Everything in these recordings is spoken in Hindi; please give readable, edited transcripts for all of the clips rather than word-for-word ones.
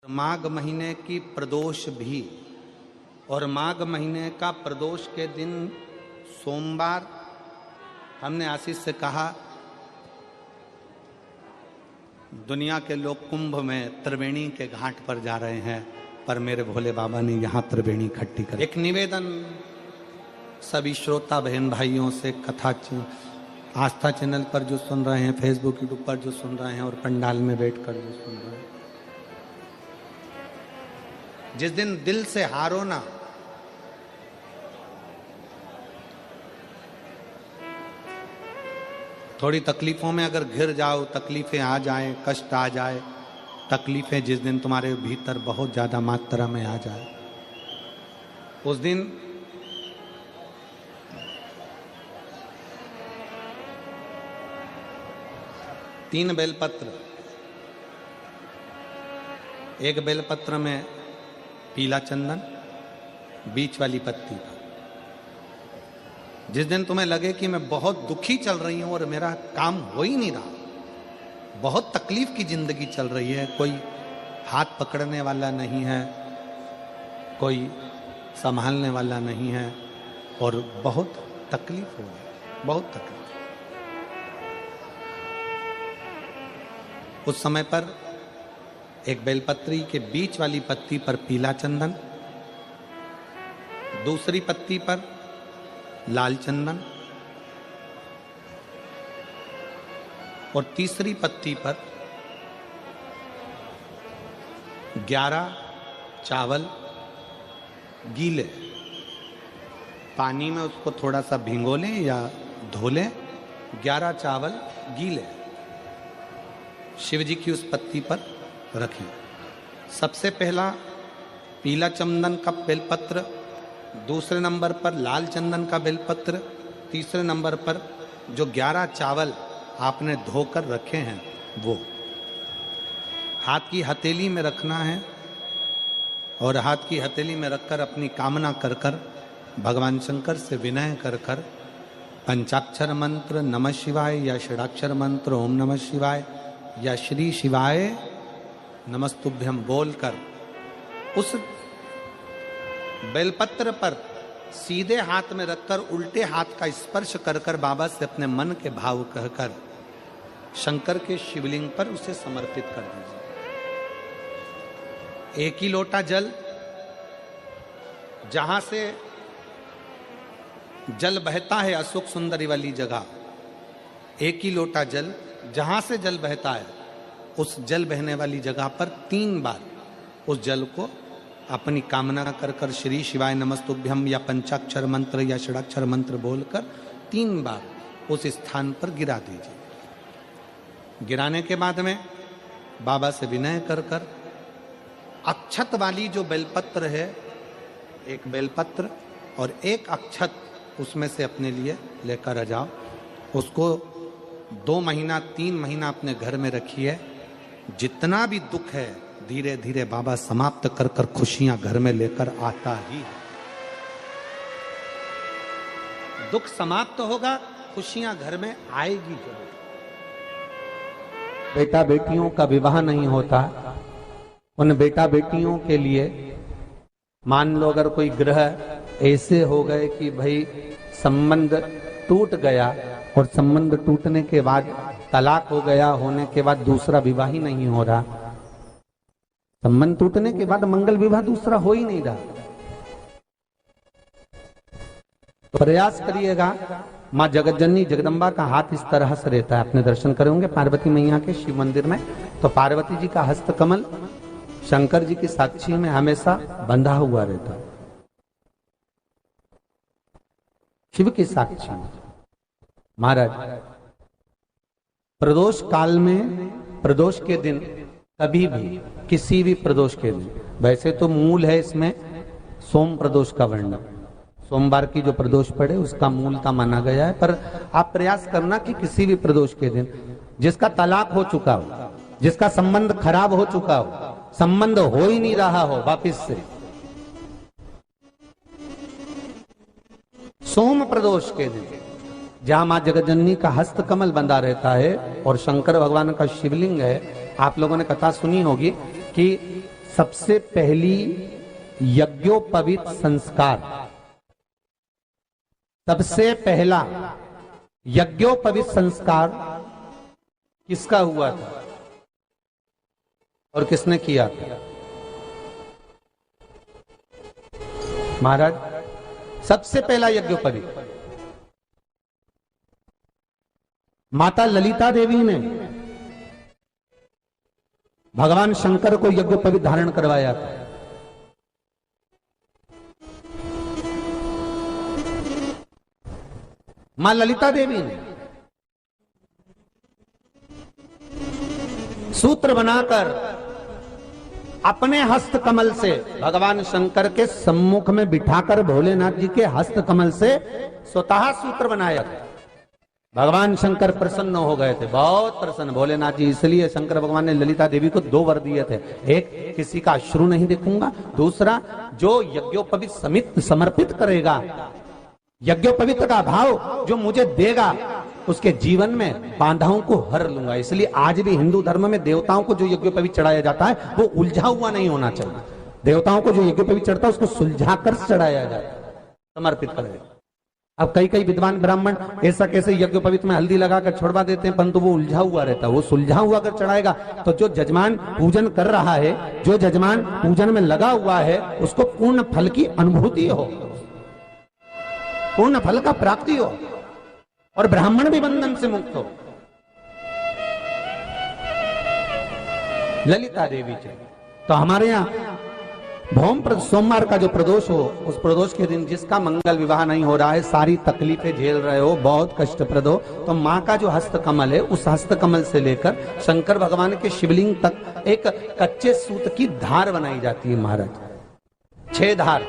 माघ महीने की प्रदोष भी, और माघ महीने का प्रदोष के दिन सोमवार हमने आशीष से कहा दुनिया के लोग कुंभ में त्रिवेणी के घाट पर जा रहे हैं, पर मेरे भोले बाबा ने यहाँ त्रिवेणी इकट्ठी कर। एक निवेदन सभी श्रोता बहन भाइयों से, कथा आस्था चैनल पर जो सुन रहे हैं, फेसबुक यूट्यूब पर जो सुन रहे हैं और पंडाल में बैठकर जो सुन रहे हैं, जिस दिन दिल से हारो ना, थोड़ी तकलीफों में अगर घिर जाओ, तकलीफें आ जाएं, कष्ट आ जाए, तकलीफें जिस दिन तुम्हारे भीतर बहुत ज्यादा मात्रा में आ जाए, उस दिन तीन बेलपत्र, एक बेलपत्र में पीला चंदन, बीच वाली पत्ती पर। जिस दिन तुम्हें लगे कि मैं बहुत दुखी चल रही हूं और मेरा काम हो ही नहीं रहा, बहुत तकलीफ की जिंदगी चल रही है, कोई हाथ पकड़ने वाला नहीं है, कोई संभालने वाला नहीं है और बहुत तकलीफ हो रही, बहुत तकलीफ। उस समय पर एक बेलपत्री के बीच वाली पत्ती पर पीला चंदन, दूसरी पत्ती पर लाल चंदन और तीसरी पत्ती पर 11 चावल गीले, पानी में उसको थोड़ा सा भिगो लें या धो लें, 11 चावल गीले शिव जी की उस पत्ती पर रखें। सबसे पहला पीला चंदन का बेलपत्र, दूसरे नंबर पर लाल चंदन का बेलपत्र, तीसरे नंबर पर जो 11 चावल आपने धोकर रखे हैं वो हाथ की हथेली में रखना है और हाथ की हथेली में रखकर अपनी कामना कर कर भगवान शंकर से विनय कर कर पंचाक्षर मंत्र नमः शिवाय या षडाक्षर मंत्र ओम नमः शिवाय या श्री शिवाय नमस्तुभ्यम बोलकर उस बेलपत्र पर सीधे हाथ में रखकर उल्टे हाथ का स्पर्श कर कर बाबा से अपने मन के भाव कहकर शंकर के शिवलिंग पर उसे समर्पित कर दीजिए। एक ही लोटा जल, जहां से जल बहता है अशोक सुंदरी वाली जगह, एक ही लोटा जल, जहां से जल बहता है उस जल बहने वाली जगह पर 3 बार उस जल को अपनी कामना कर कर श्री शिवाय नमस्तुभ्यम या पंचाक्षर मंत्र या षडाक्षर मंत्र बोलकर 3 बार उस स्थान पर गिरा दीजिए। गिराने के बाद में बाबा से विनय कर कर अक्षत वाली जो बेलपत्र है, एक बेलपत्र और एक अक्षत उसमें से अपने लिए लेकर आ जाओ। उसको 2 महीना 3 महीना अपने घर में रखिए। जितना भी दुख है धीरे धीरे बाबा समाप्त कर कर खुशियां घर में लेकर आता ही है। दुख समाप्त होगा, खुशियां घर में आएगी जरूर। बेटा बेटियों का विवाह नहीं होता, उन बेटा बेटियों के लिए मान लो अगर कोई ग्रह ऐसे हो गए कि भाई संबंध टूट गया और संबंध टूटने के बाद तलाक हो गया, होने के बाद दूसरा विवाह ही नहीं हो रहा, संबंध टूटने के बाद मंगल विवाह दूसरा हो ही नहीं रहा, तो प्रयास करिएगा। माँ जगतजननी जगदम्बा का हाथ इस तरह से रहता है, आपने दर्शन करे होंगे पार्वती मैया के शिव मंदिर में, तो पार्वती जी का हस्त कमल शंकर जी की साक्षी में हमेशा बंधा हुआ रहता है, शिव की साक्षी में। महाराज प्रदोष काल में, प्रदोष के दिन, कभी भी किसी भी प्रदोष के दिन, वैसे तो मूल है इसमें सोम प्रदोष का वर्णन, सोमवार की जो प्रदोष पड़े उसका मूलता माना गया है, पर आप प्रयास करना कि किसी भी प्रदोष के दिन जिसका तलाक हो चुका हो, जिसका संबंध खराब हो चुका हो, संबंध हो ही नहीं रहा हो वापिस से, सोम प्रदोष के दिन जहां मां जगतजननी का हस्त कमल बंधा रहता है और शंकर भगवान का शिवलिंग है। आप लोगों ने कथा सुनी होगी कि सबसे पहली यज्ञोपवीत संस्कार, सबसे पहला यज्ञोपवीत संस्कार किसका हुआ था और किसने किया था? महाराज, सबसे पहला यज्ञोपवीत माता ललिता देवी ने भगवान शंकर को यज्ञोपवीत धारण करवाया था। मां ललिता देवी ने सूत्र बनाकर अपने हस्त कमल से भगवान शंकर के सम्मुख में बिठाकर भोलेनाथ जी के हस्त कमल से स्वतः सूत्र बनाया था। भगवान शंकर प्रसन्न हो गए थे, बहुत प्रसन्न भोलेनाथ जी। इसलिए शंकर भगवान ने ललिता देवी को 2 वर दिए थे, एक किसी का अश्रु नहीं देखूंगा, दूसरा जो यज्ञोपवीत समित समर्पित करेगा, यज्ञोपवीत का भाव जो मुझे देगा, उसके जीवन में बाधाओं को हर लूंगा। इसलिए आज भी हिंदू धर्म में देवताओं को जो यज्ञोपवीत चढ़ाया जाता है वो उलझा हुआ नहीं होना चाहिए। देवताओं को जो यज्ञोपवीत चढ़ता है उसको सुलझा कर चढ़ाया जाता है, समर्पित करेगा। अब कई विद्वान ब्राह्मण ऐसा कैसे यज्ञोपवीत में हल्दी लगाकर छोड़वा देते हैं, परंतु वो उलझा हुआ रहता है। वो सुलझा हुआ अगर चढ़ाएगा तो जो जजमान पूजन कर रहा है, जो जजमान पूजन में लगा हुआ है, उसको पूर्ण फल की अनुभूति हो, पूर्ण फल का प्राप्ति हो और ब्राह्मण भी बंधन से मुक्त हो। ललिता देवी जी तो हमारे यहाँ भौम सोमवार का जो प्रदोष हो, उस प्रदोष के दिन जिसका मंगल विवाह नहीं हो रहा है, सारी तकलीफें झेल रहे हो, बहुत कष्टप्रद हो, तो माँ का जो हस्त कमल है, उस हस्त कमल से लेकर शंकर भगवान के शिवलिंग तक एक कच्चे सूत की धार बनाई जाती है। महाराज 6 धार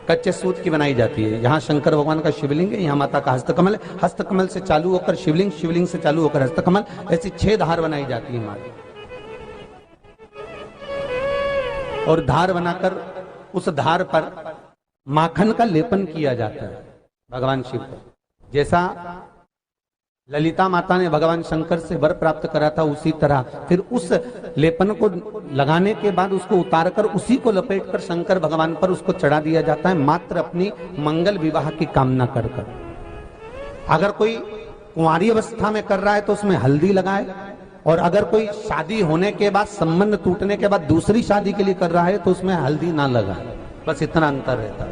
कच्चे सूत की बनाई जाती है। यहाँ शंकर भगवान का शिवलिंग है, यहाँ माता का हस्तकमल है, हस्तकमल से चालू होकर शिवलिंग, शिवलिंग से चालू होकर हस्तकमल, ऐसी 6 धार बनाई जाती है माता। और धार बनाकर उस धार पर माखन का लेपन किया जाता है भगवान शिव को। जैसा ललिता माता ने भगवान शंकर से वर प्राप्त करा था, उसी तरह फिर उस लेपन को लगाने के बाद उसको उतारकर उसी को लपेटकर शंकर भगवान पर उसको चढ़ा दिया जाता है, मात्र अपनी मंगल विवाह की कामना कर कर। अगर कोई कुंवारी अवस्था में कर रहा है तो उसमें हल्दी लगाए, और अगर कोई शादी होने के बाद, संबंध टूटने के बाद दूसरी शादी के लिए कर रहा है तो उसमें हल्दी ना लगाए। बस इतना अंतर रहता है।